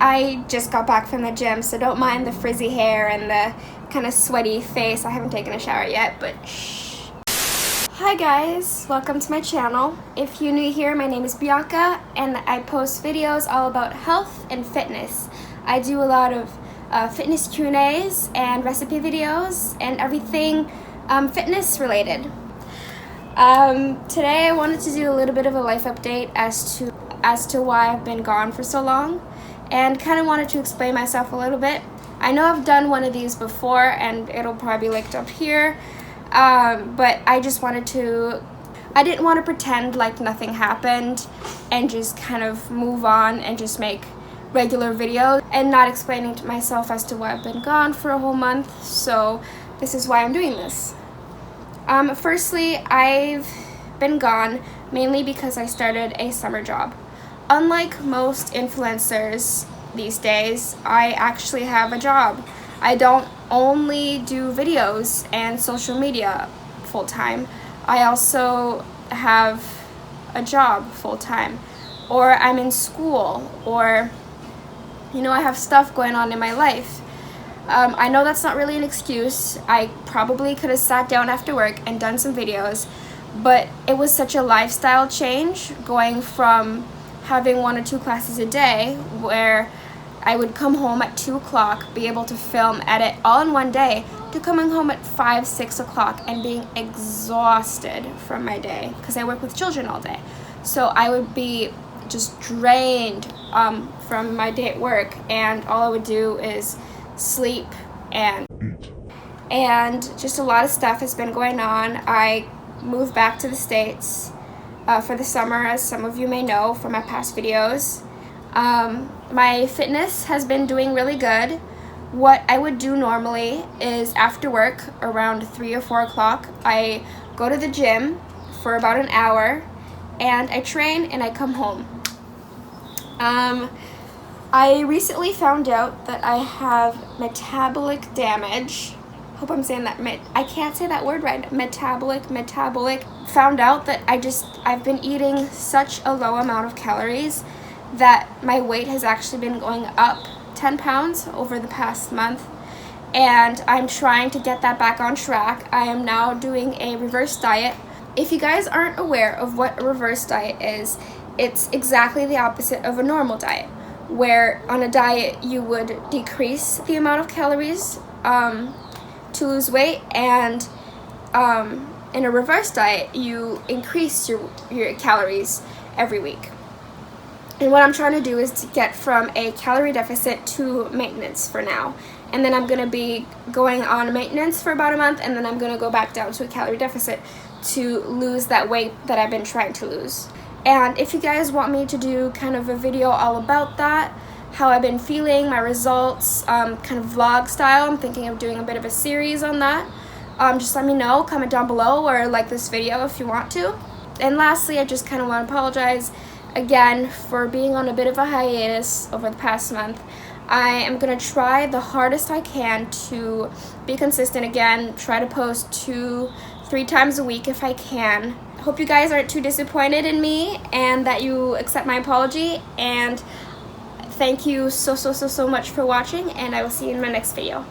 I just got back from the gym, so don't mind the frizzy hair and the kind of sweaty face. I haven't taken a shower yet, but shh. Hi guys, welcome to my channel. If you're new here, my name is Bianca, and I post videos all about health and fitness. I do a lot of fitness Q&As and recipe videos and everything fitness related. Today I wanted to do a little bit of a life update as to why I've been gone for so long, and kind of wanted to explain myself a little bit. I know I've done one of these before and it'll probably be linked up here, but I just wanted to, I didn't want to pretend like nothing happened and just kind of move on and just make regular videos and not explaining to myself as to why I've been gone for a whole month. So this is why I'm doing this. Firstly, I've been gone mainly because I started a summer job. Unlike most influencers these days, I actually have a job. I don't only do videos and social media full-time. I also have a job full-time, or I'm in school, or I have stuff going on in my life. I know that's not really an excuse. I probably could have sat down after work and done some videos, but it was such a lifestyle change going from having 1 or 2 classes a day where I would come home at 2 o'clock, be able to film, edit all in one day, to coming home at 5, 6 o'clock and being exhausted from my day because I work with children all day. So I would be just drained from my day at work, and all I would do is sleep and just a lot of stuff has been going on. I moved back to the States for the summer, as some of you may know from my past videos. My fitness has been doing really good. What I would do normally is after work around 3 or 4 o'clock, I go to the gym for about an hour and I train and I come home. I recently found out that I have metabolic damage. Hope I'm saying that. I can't say that word right. Metabolic. Found out that I've been eating such a low amount of calories that my weight has actually been going up 10 pounds over the past month, and I'm trying to get that back on track. I am now doing a reverse diet. If you guys aren't aware of what a reverse diet is, it's exactly the opposite of a normal diet, where on a diet you would decrease the amount of calories to lose weight, and in a reverse diet you increase your calories every week. And what I'm trying to do is to get from a calorie deficit to maintenance for now, and then I'm going to be going on maintenance for about a month, and then I'm going to go back down to a calorie deficit to lose that weight that I've been trying to lose. And if you guys want me to do kind of a video all about that, how I've been feeling, my results, kind of vlog style, I'm thinking of doing a bit of a series on that. Just let me know, comment down below, or like this video if you want to. And lastly, I just kind of want to apologize again for being on a bit of a hiatus over the past month. I am going to try the hardest I can to be consistent again, try to post 2-3 times a week if I can. Hope you guys aren't too disappointed in me and that you accept my apology, and thank you so much for watching, and I will see you in my next video.